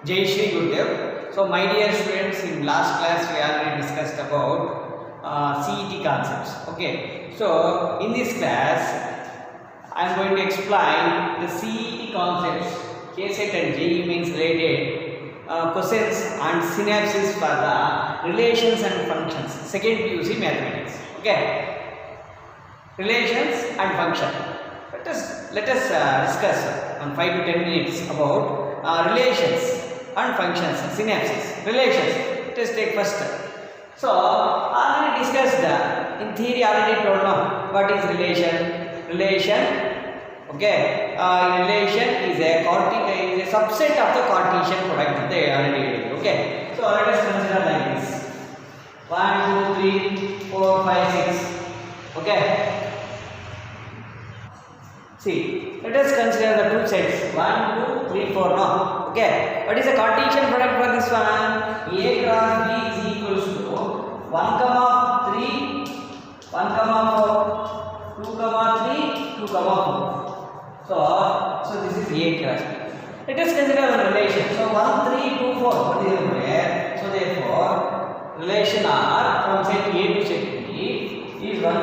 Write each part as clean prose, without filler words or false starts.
Jai Shri Gurudev. So, my dear students, in last class we already discussed about CET concepts. Okay. So, in this class, I am going to explain the CET concepts, KSET and JEE means related questions and synapses for the relations and functions. Second PUC mathematics. Okay. Relations and function. Let us discuss on 5 to 10 minutes about relations and functions, synapses, relations. Let us take first. So, already discussed in theory. Already told now what is relation. Relation, okay. Relation is a subset of the Cartesian product. They already, okay. So, let us consider like this: 1, 2, 3, 4, 5, 6. Okay. See, let us consider the two sets 1, 2, 3, 4. No, okay. What is the Cartesian product for this one? A cross B is equals to 1, 3, 1, 4, 2, 3, 2, 4. So this is A cross B. Let us consider the relation. So 1, 3, 2, 4. What is the relation? So therefore, relation R from set A to set B is 1,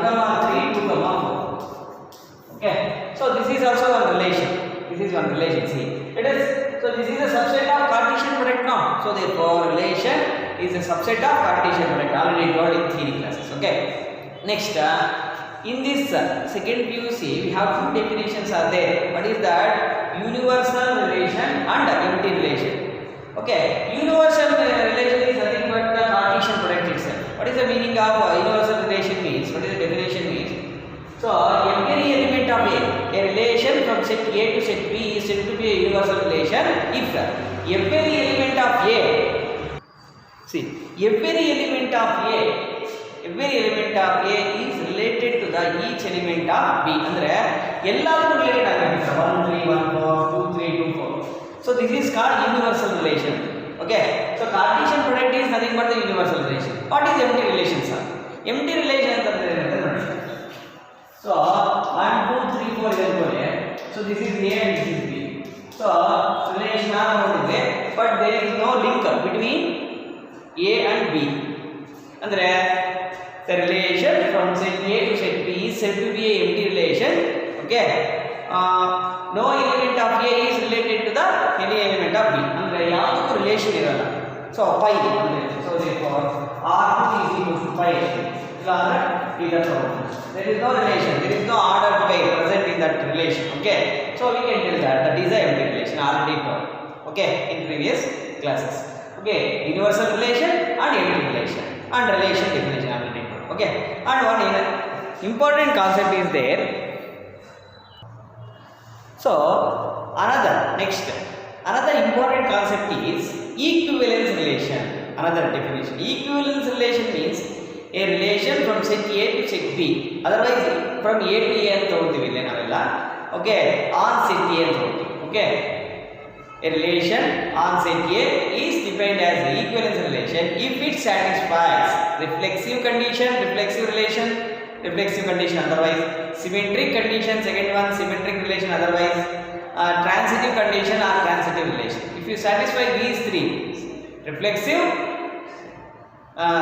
3, 2, 4. Okay, so this is also one relation. This is one relation. See, it is. So this is a subset of Cartesian product now. So therefore, relation is a subset of Cartesian product. Already got in theory classes. Okay. Next, in this second PUC, we have two definitions are there. What is that? Universal relation and empty relation. Okay. Universal relation is nothing but the Cartesian product itself. What is the meaning of universal relation means? What is the definition means? So, every element of a relation from set A to set B is said to be a universal relation if every element of A, see, every element of A is related to the each element of B. Andre, elladu related agirtare 1, 3, 1, 4, 2, 3, 2, 4. So, this is called universal relation. Okay. So, Cartesian product is nothing but the universal relation. What is empty relation, sir? Empty relation is so 1, 2, 3, 4 is so this is A and this is B. So relation are there, but there is no link between A and B. And the relation from set A to set B is said to be a empty relation. Okay. No element of A is related to the any element of B. And the relation is so pi. So therefore R2 is equal to pi. There is no relation, there is no order pair present in that relation. Okay, so we can tell that is a empty relation already taught. Okay, in previous classes. Okay, universal relation and empty relation and relation definition already taught. Okay, and one important concept is there. So another important concept is equivalence relation. Another definition. Equivalence relation means a relation from set A to set B. Otherwise, from A to A and thodivilla. Okay, on set A and thodivilla. Okay, a relation on set A is defined as the equivalence relation if it satisfies reflexive condition, reflexive condition. Otherwise, symmetric condition. Second one, symmetric relation. Otherwise, transitive condition or transitive relation. If you satisfy these three, reflexive,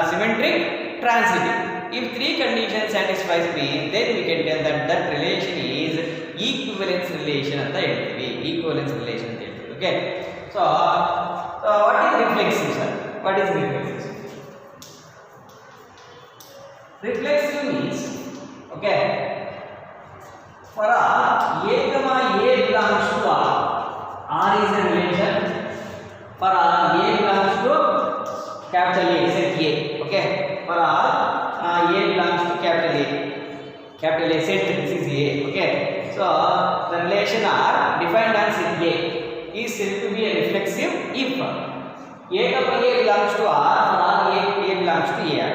symmetric, transitive. If three conditions satisfies me, then we can tell that that relation is equivalence relation at the end of the equivalence relation at the end. Okay. So what is reflexive, sir? What is reflexive? Reflexive means, okay, for A comma A belongs to R is a relation. For A belongs to capital A, set A. Okay. For all A belongs to capital A set, this is A. Okay, so the relation R defined as set A is said to be a reflexive if A comma A belongs to R or A belongs to A.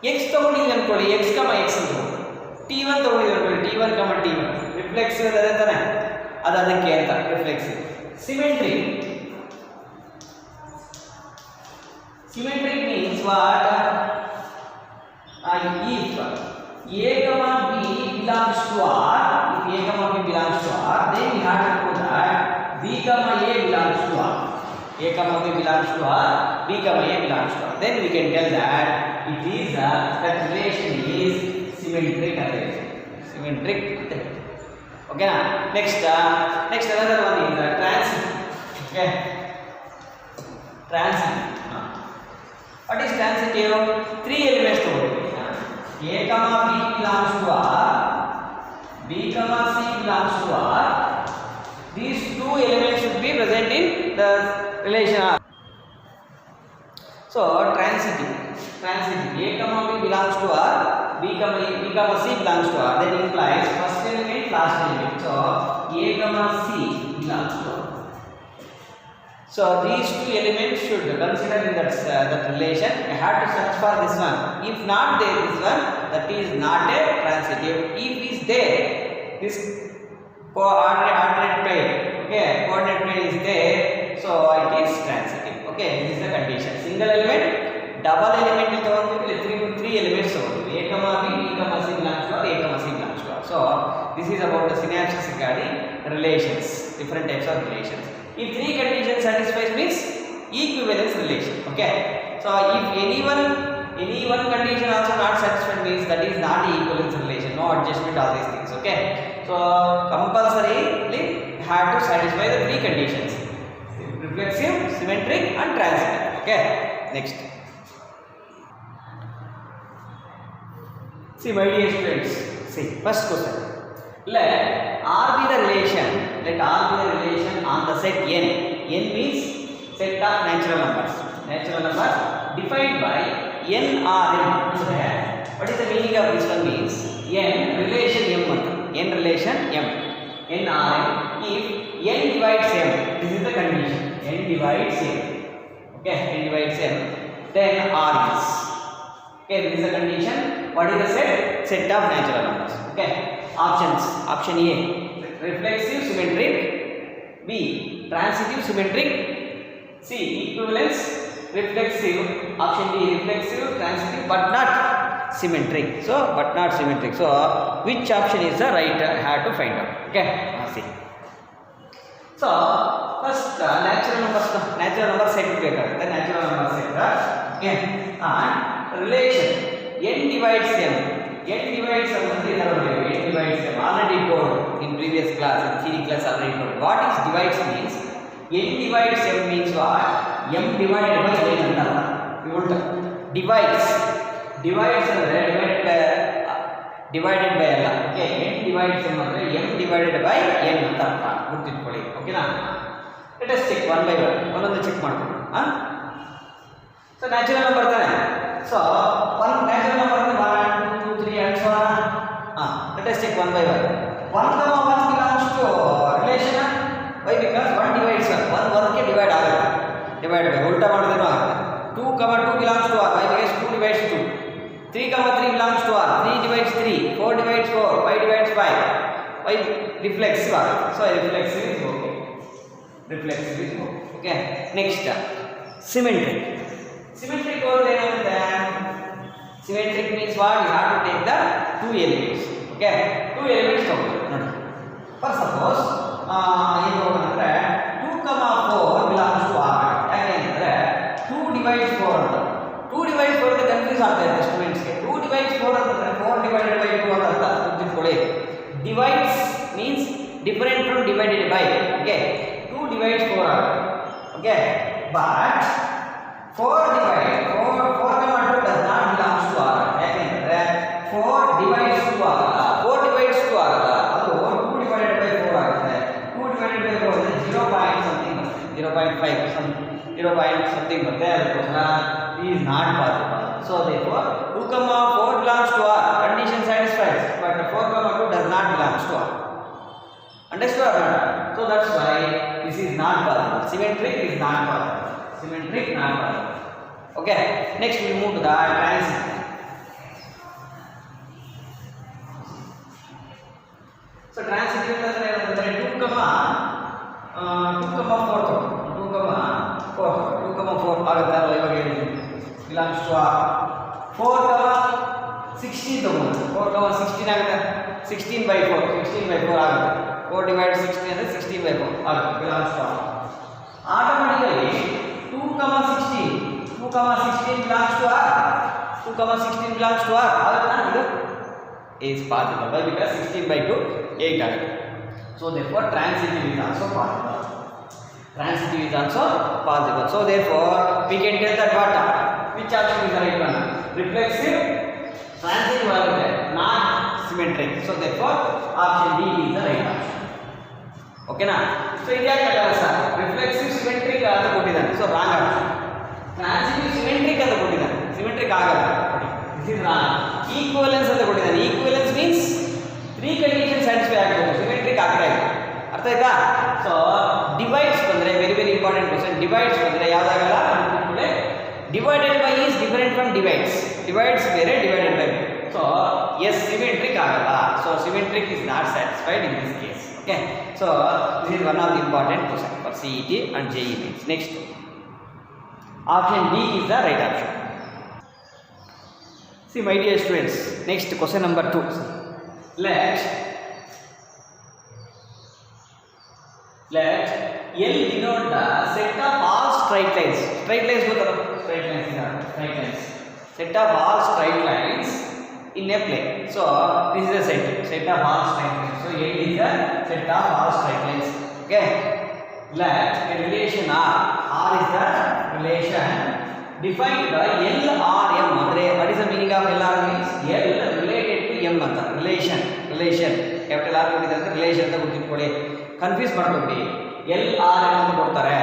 X ತಗೊಂಡಿದ್ವಿ ಅನ್ಕೊಳ್ಳಿ, X comma X ಅಂತ T1 ತಗೊಂಡಿದ್ವಿ ಅನ್ಕೊಳ್ಳಿ, T1 comma T1 reflexive ಅದೇ ತಾನೆ, ಅದು ಅದಕ್ಕೆ ಅಂತ reflexive. Symmetric means what? If A comma B belongs to R, if A comma B belongs to R, then we have to put that B comma A belongs to R. A comma B belongs to R, B comma A belongs to R. Then we can tell that it is that relation is symmetric relation. Symmetric. Okay na? Next another one is transitive. Okay. Transitive. What is transitive? 3 elements to A comma B belongs to R, B comma C belongs to R. These 2 elements should be present in the relation R. So transitive. A comma B belongs to R, B comma C belongs to R. That implies first element, last element. So A comma C belongs to R. So these 2 elements should consider in that relation. I have to search for this one. If not there, this one, that is not a transitive. If is there, this coordinate pair, okay, coordinate pair is there, so it is transitive. Okay, this is the condition. Single element, double element is three elements. So A comma B, B comma C belongs to R, A comma C belongs to R. So this is about the synapses regarding relations, different types of relations. If 3 conditions satisfies means equivalence relation. Okay. So if any one condition also not satisfied means that is not equivalence relation. No adjustment, all these things. Okay. So compulsorily have to satisfy the 3 conditions: reflexive, symmetric, and transitive. Okay. Next. See, my dear students. See, first question. Let R be the relation. Let R be the relation on the set N. N means set of natural numbers. Natural numbers defined by N R M. What is the meaning of this one? Means N relation M. N relation M. N R M. If N divides M, this is the condition. N divides M. Okay, N divides M. Then R is. Okay, this is the condition. What is the set? Set of natural numbers. Okay. Options. Option A, reflexive, symmetric. B, transitive, symmetric. C, equivalence, reflexive. Option D, reflexive, transitive, but not symmetric. So, but not symmetric. So, which option is the right? I have to find out. Okay. See. So, first natural number set. The natural number set. Okay. And relation. N divides M. N divides M. N divides M. Already told in previous class, in theory class already told. What is divides means? N divides M means what? M divided by N. Divides divided by L. Okay. N divides M. M divided by N. Okay na? Let us check one by one. One of the check mark. So natural number tane. So one natural number 1, 2, 3 and so on. Let us check one by one. 1 comma 1 belongs to relation. Why? Because 1 divides 1. 1 ke divide agate. Divide by ulta madidre agate. 2 comma 2 belongs to R. Why? Because 2 divides 2. 3 comma 3 belongs to R. 3 divides 3. 4 divides 4. 5 divides 5. Why? Reflexive agate. So reflexive is okay. Reflexive is okay. Okay. Next, symmetric. Symmetric over there. Symmetric means what? You have to take the 2 elements. Okay, 2 elements. For suppose, 2 comma 4 belongs to R. Again, 2 divides 4. 2 divides 4 the confuse ಆಗ್ತಾ ಇದೆ students ಗೆ. 2 divides 4 ಅಂದ್ರೆ 4 divided by 2 ಅಂತ ಅರ್ಥ. ಗುರ್ತಿಟ್ಕೊಳ್ಳಿ. Divides means different from divided by. Okay, 2 divides 4 ಆಗುತ್ತೆ. Okay, but 4 comma 2 does not belongs to R. ಯಾಕೆಂದ್ರೆ 4 divides 2 ಆಗಲ್ಲ. 4 divides 2 ಆಗಲ್ಲ. ಅದು 2 divided by 4 ಆಗುತ್ತೆ. 2 divided by 4 ಅಂದ್ರೆ 0 point something ಬರುತ್ತೆ. 0.5 0 point something ಬರುತ್ತೆ. ಅದಕ್ಕೋಸ್ಕರ is not possible. So therefore 2 comma 4 belongs to R. Condition satisfies. But 4 comma 2 does not belongs to R. Understood or not? So that's why this is not possible. Symmetric is not possible. Symmetric not possible. Okay. Next we move to the transitive. So transitive ಅಂದ್ರೆ 2 comma 4 ಆಗುತ್ತೆ ಅಲ್ವಾ ಇವಾಗ ಹೇಳಿದ್ವಿ. belongs to R. 4 comma 16 ತಗೊಂಡು 4 comma 16 ಆಗುತ್ತೆ. 16 by 4 ಆಗುತ್ತೆ. 4 divided 16 ಅಂದ್ರೆ 16 by 4 ಆಗುತ್ತೆ. belongs to R. Automatically 16 belongs to R. This is possible. Why? Because 16 by 2, 8 ಆಗುತ್ತೆ. So therefore transitive is also possible. Transitive is also possible. So therefore we can tell that what? Which option is the right one? Reflexive, transitive ಆಗುತ್ತೆ, not symmetric. So therefore option D is the right option. Okay na? So ಇದು ಯಾಕೆ ಆಗಲ್ಲ sir? Reflexive symmetric ಅಂತ ಕೊಟ್ಟಿದ್ದಾನೆ. So wrong option. Transitive symmetric ಅಂತ ಕೊಟ್ಟಿದ್ದಾನೆ. Symmetric ಆಗಲ್ಲ. This is wrong. Equivalence ಅಂತ ಕೊಟ್ಟಿದ್ದಾನೆ. ಈಕ್ವಿವೆಲೆನ್ಸ್ ಮೀನ್ಸ್ 3 ಕಂಡೀಷನ್ ಸ್ಯಾಟಿಸ್ಫೈ ಆಗಬೇಕು. ಸಿಮೆಟ್ರಿಕ್ ಆಗ್ತಾ ಇಲ್ಲ. ಅರ್ಥ ಆಯ್ತಾ? ಸೊ ಡಿವೈಡ್ಸ್ ಬಂದ್ರೆ very very important question. Divides ಬಂದ್ರೆ ಯಾವ್ದಾಗಲ್ಲ ಅಂದ್ಕೊಂಡ್ರೆ divided by is different from divides. Divides ಬೇರೆ, divided by. So S symmetric ಆಗಲ್ಲ. So symmetric is not satisfied in this case. Okay, so this is one of the important question for CET and JEE mains. Next, option D is the right option. See my dear students, next question number 2. Let L denote the set of all straight lines. Straight lines ಗೊತ್ತಲ್ಲ? Straight lines are straight lines. Set of all straight lines in a plane. So this is a set of all straight lines. So L is a set of all straight lines. Okay. Let a relation R is the relation defined by L or M. Andre, what is the meaning of L or means? L related to M anta. Relation. Capital R ಕೊಟ್ಟಿದ್ದಾರೆ, relation ಅಂತ ಗುರುತಿಟ್ಕೊಳ್ಳಿ. Confuse ಮಾಡ್ಕೊಬೇಡಿ. L R M ಅಂತ ಕೊಡ್ತಾರೆ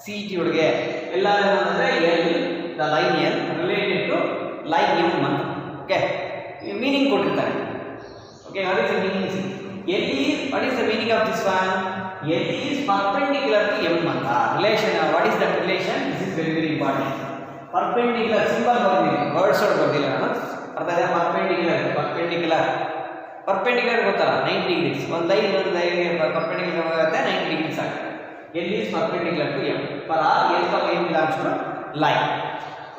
CET ಒಳಗೆ. L R M ಅಂದ್ರೆ L, the line L related to line M ಅಂತ. Okay, meaning ಕೊಟ್ಟಿರ್ತಾರೆ. Okay, what is the meaning? L is, what is the meaning of this one? L is perpendicular to M anta. Relation, what is that relation? This is very very important. Perpendicular symbol ಬರ್ದಿಲ್ಲ, words ಒಳಗೆ ಬರ್ದಿಲ್ಲ ನಾನು. ಅರ್ಥ ಆಯ್ತಾ? perpendicular ಗೊತ್ತಲ್ಲ, 90 degrees. ಒಂದು line ಇನ್ನೊಂದು ಲೈನ್ಗೆ perpendicular ಆಗುತ್ತೆ, 90 degrees ಆಗುತ್ತೆ. L is perpendicular to M. For R, L comma M belongs to line.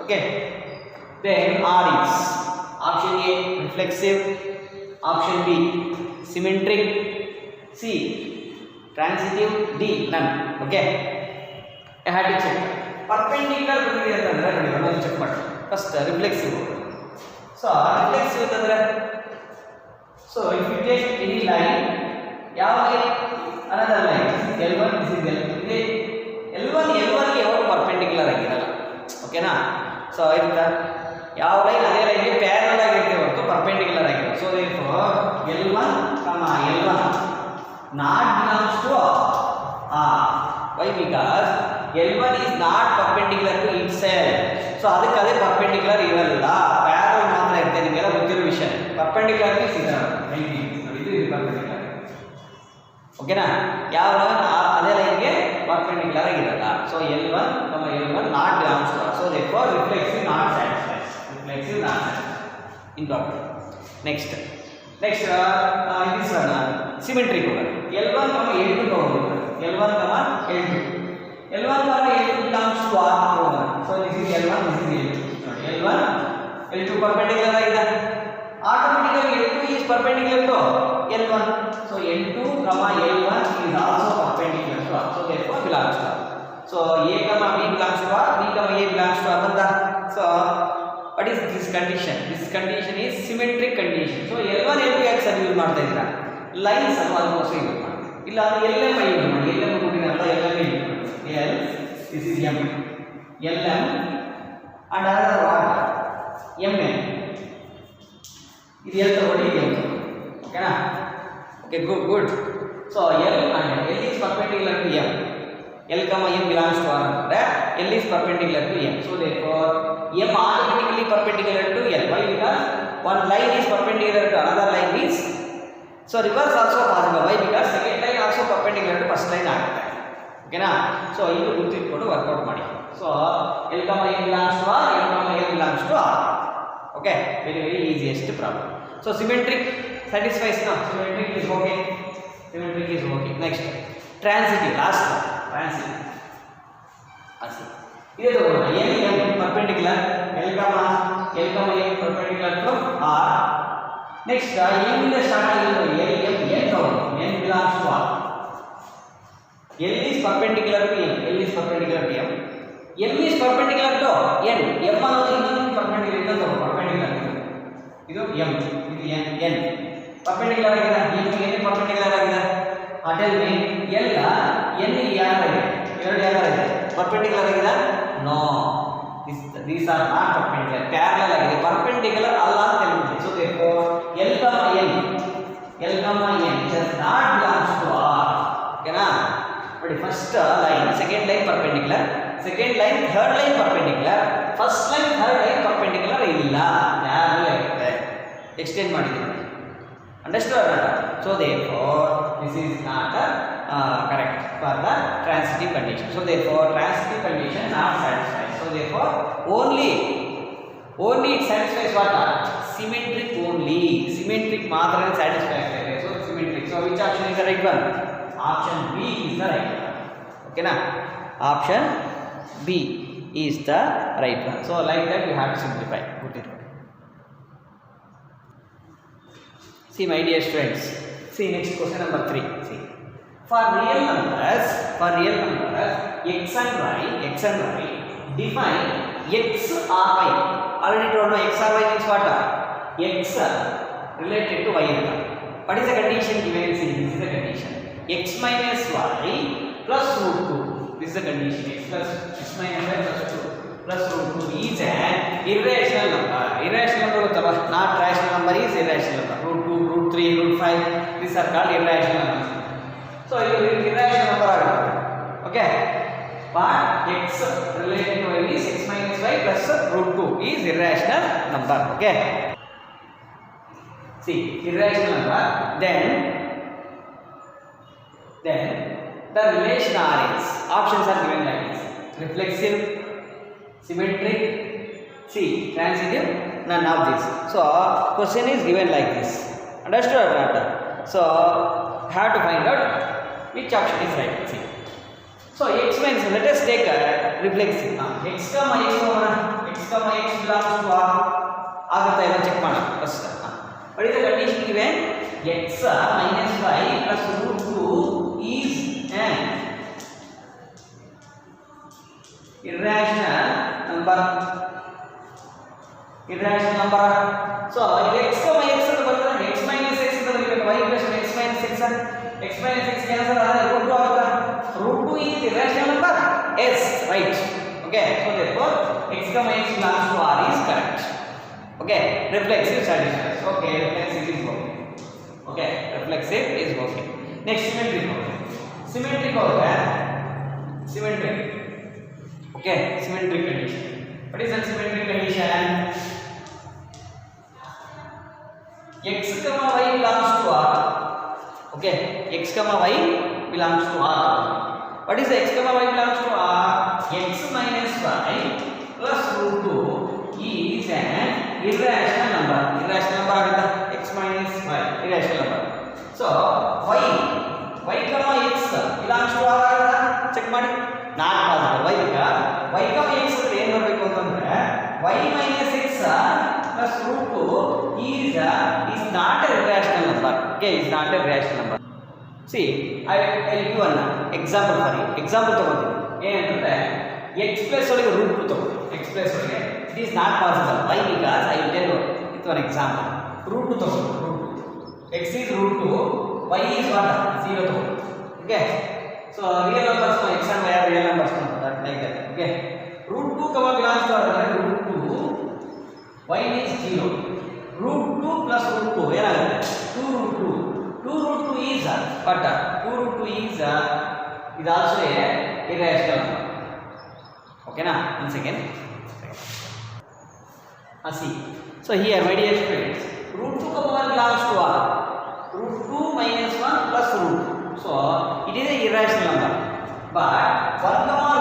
Okay, then R is option A reflexive, option B symmetric, C transitive, D none. Okay, I had to check. Perpendicular ಬಂದಿದೆ ಅಂತಂದ್ರೆ ನೋಡಿ ಒಂದು check ಮಾಡಿ. First reflexive. So reflexive ಅಂತಂದ್ರೆ, so if you take any line, ಯಾವ line? another line. This is L1, this is L2. L1 ಗೆ ಯಾವಾಗ perpendicular ಆಗಿರಲ್ಲ. ಓಕೆನಾ? ಸೊ ಆಯ್ತಾ? ಯಾವ ಲೈನ್ ಅದೇ ಲೈನ್ಗೆ ಪ್ಯಾರಲಲ್ ಆಗಿರುತ್ತೆ ಹೊರತು ಪರ್ಪೆಂಡಿಕ್ಯುಲರ್ ಆಗಿರುತ್ತೆ. So therefore L1, L1 not belongs to R. Why? Because L1 is not perpendicular to itself. So ಅದಕ್ಕೆ ಅದೇ ಪರ್ಪೆಂಡಿಕ್ಯುಲರ್ ಇರಲ್ಲ, ಪ್ಯಾರಲಲ್ ಮಾತ್ರ ಇರುತ್ತೆ. ನಿಮಗೆಲ್ಲ ಗೊತ್ತಿರೋ ವಿಷಯ. ಪರ್ಪೆಂಡಿಕ್ಯುಲರ್ ಮೀನ್ಸ್ ಇದು 90 ಇದು ಪರ್ಪೆಂಡಿಕ್ಯುಲರ್. ಓಕೆನಾ? ಯಾವ ಲೈನ್ ಅದೇ ಲೈನ್ಗೆ ಪರ್ಪೆಂಡಿಕ್ಯುಲರ್ ಆಗಿರಲ್ಲ. So L1, L1 not belongs to R. So therefore reflexive not satisfied. Reflexive not satisfied. Important. Next this one symmetric ಹೋಗೋಣ. L1, L2 ತಗೊಳ್ಳೋಣ. L1, L2 belongs to R ಹೋಗೋಣ. So this is L1, this is L2. ನೋಡಿ L1, L2 perpendicular ಆಗಿದೆ. Automatically L2 is perpendicular to L1. So L2, L1 is also perpendicular to R. So therefore belongs to R. So A, B belongs to R, B, A belongs to R. So what is this condition? This condition is symmetric condition. So L1, L2 ಯಾಕೆ sir use ಮಾಡ್ತಾ ಇದ್ದೀರಾ? Lines ಅನ್ನು almost use ಮಾಡಿ. ಇಲ್ಲ ಅಂದ್ರೆ LM use ಮಾಡಿ. LM ಕೊಟ್ಟಿರಲ್ಲ, LM use ಮಾಡಿ. L, this is M, LM and another what? MN. ಇದು L ತಗೊಳ್ಳಿ, ಇದು M. ಓಕೆನಾ? Okay, good. So L and L is perpendicular to M. L, M belongs to R ಅಂದ್ರೆ L is perpendicular to M. So therefore M automatically perpendicular to L. Why? Because one line is perpendicular to another line means, so reverse also possible. Why? Because second line also perpendicular to first line ಆಗುತ್ತೆ. ಓಕೆನಾ? So ಇದು ಗುರುತಿಟ್ಕೊಂಡು workout ಮಾಡಿ. So L, M belongs to R, L, M belongs to R. Okay, very very easiest problem. So symmetric satisfies now. Symmetric is okay. Next, transitive, last one. Transitive. This is L, M perpendicular, L, M perpendicular to R. Next, M in the starting L, N belongs to R. L is perpendicular to M. M is perpendicular to N. M ಅನ್ನೋದು ಇನ್ನೊಂದು perpendicular to ಇದು m ಇದು n perpendicular ಆಗಿದೆ n perpendicular ಆಗಿದೆ tell me l n ಯಾರಾಗಿದೆ ಎರಡು ಯಾರಾಗಿದೆ perpendicular ಆಗಿದೆ no these are not perpendicular parallel ಆಗಿದೆ ಪರ್ಪೆಂಡಿಕ್ಯುಲರ್ ಅಲ್ಲ ಅಂತ ಹೇಳ್ತೀವಿ so therefore l n does not belongs to r ಓಕೆನಾ ನೋಡಿ first line second line perpendicular second line third line perpendicular first line third line perpendicular ಇಲ್ಲ parallel ಆಗಿದೆ extend ಮಾಡಿದ್ದೀವಿ understood so therefore this is not correct for the transitive condition so therefore transitive condition not satisfied so therefore only it satisfies what symmetric only symmetric ಮಾತ್ರ satisfy ಆಗ್ತದೆ so symmetric so which option is the right one option b is the right one okay na option b is the right one so like that you have to simplify put it see my dear students see next question number 3 see for real numbers x and y define x or y already told no x or y means what x related to y what is the condition given see this is the condition x minus y plus root 2 this is the condition x minus y plus 2 plus root 2 is an irrational number gottava not rational number is irrational number root 2 root 3 root 5 these are called irrational numbers so it is irrational number okay but x related to y is x minus y plus root 2 is irrational number okay see irrational number then the relation r is options are given like this reflexive symmetric see transitive none of this so question is given like this understood or not so have to find out which option is right see so x means let us take a reflexive x comma x belongs to r agata illa check ಮಾಡೋಣ first what is the condition given x minus y plus root 2 is an irrational number so x comma x ಅಂತ ಬಂದ್ರೆ x minus x ಅಂತ ಬರೀಬೇಕು y plus x minus x cancel ಆದರೆ root 2 ಆಗುತ್ತಾ root 2 is irrational number yes right okay so therefore x comma x belongs to r is correct okay reflexive satisfies okay reflexive is okay reflexive is okay next symmetric okay symmetric condition what is the symmetric condition x comma y belongs to r okay x comma y belongs to r what is the x comma y belongs to r x minus y plus root 2 is an irrational number agutta x minus y irrational number so y comma x belongs to r agutta check ಮಾಡಿ not possible y comma x ಅಂದ್ರೆ ಏನು ಮಾಡಬೇಕು ಅಂತಂದ್ರೆ y minus x plus root 2 is not a rational number okay is not a rational number see I will give one example for you example ತಗೊಂತೀನಿ ಏನಂದ್ರೆ x plus ಒಳಗೆ root 2 ತಗೊಂತೀನಿ x plus ಒಳಗೆ it is not possible why because I will tell you with one example root 2 ತಗೊಂತೀನಿ root 2 x is root 2 y is what 0 ತಗೊಂತೀನಿ okay so real numbers no x and y are real numbers no that like that okay root 2 comma belongs to r root 2 y is 0 root 2 plus root 2 ಏನಾಗುತ್ತೆ 2 root 2 root 2 is but 2 root 2 is also a irrational number okay na once again see so here my dear students root 2 comma 1 belongs to r root 2 minus 1 plus root 2 so it is a irrational number but 1 comma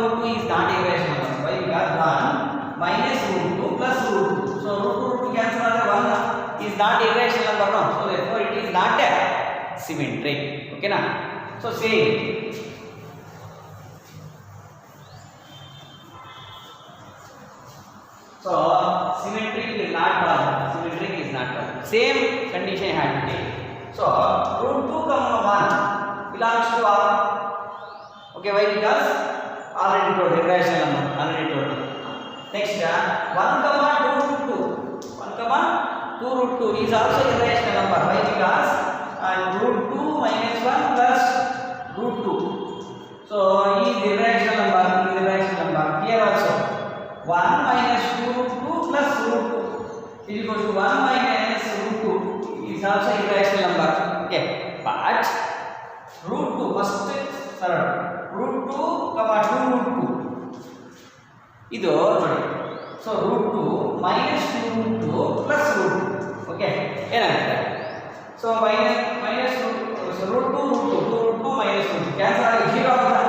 root 2 is not a irrational number why because 1 minus root 2 plus root 2 so root 2 cancel ಆದರೆ 1 is not irrational number no so therefore it is not a symmetric okay na so same so symmetric is not possible same condition I had to take so root 2 comma 1 belongs to r okay why because already told irrational number already told Next, 1 comma 2 root 2. 1 comma 2 root 2 is also irrational number. Why? Because root 2 minus 1 plus root 2. So is irrational number. Is irrational number. Here also 1 minus 2 root 2 plus root 2 is equal to 1 minus root 2 is also irrational number. Okay, but root 2 first root 2 comma 2 root 2 ಇದು ನೋಡಿ. So root 2 minus 2 root 2 plus root 2. Okay, ಏನಾಗುತ್ತೆ? So minus root 2 root 2 root 2 minus root 2 cancel ಆಗಿ 0 ಆಗುತ್ತಾ?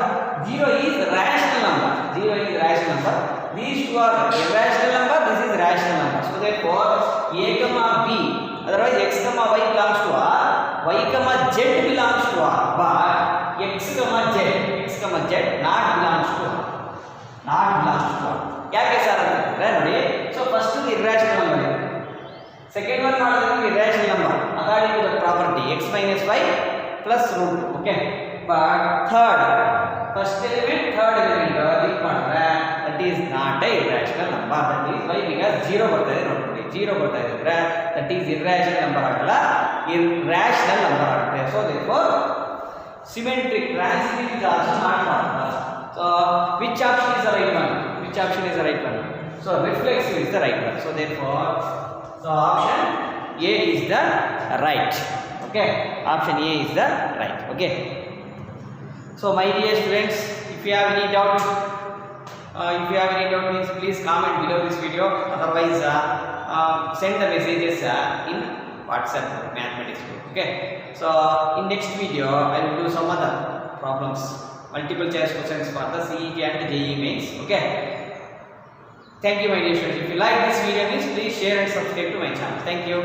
0 is rational number. 0 is rational number. These two are irrational number. This is rational number. So therefore a comma b, otherwise x comma y belongs to r, y comma z belongs to r, but x comma z not belongs to r. Not belongs to r. ಯಾಕೆ sir ಅಂತಂದ್ರೆ ನೋಡಿ, so first irrational number, second one ಮಾಡಿದ್ರೆ irrational number according to the property x minus y plus root. Okay, but first element third element link ಮಾಡಿದ್ರೆ that is not a irrational number. That is why because 0 ಬರ್ತಾ ಇದೆ. ನೋಡ್ಕೊಳ್ಳಿ, 0 ಬರ್ತಾ ಇದೆ ಅಂದ್ರೆ that is irrational number ಆಗಲ್ಲ, irrational number ಆಗುತ್ತೆ. So therefore symmetric transitive is also not possible. So which option is the right one? Which option is the right one? So reflexive is the right one. So therefore, so option A is the right. Okay, option A is the right. Okay. So my dear students, if you have any doubt, means please comment below this video. Otherwise, send the messages in WhatsApp mathematics group. Okay. So in next video, I will do some other problems, multiple choice questions for the CET and JEE mains. Okay. Thank you, my dear students. If you like this video, please share and subscribe to my channel. Thank you.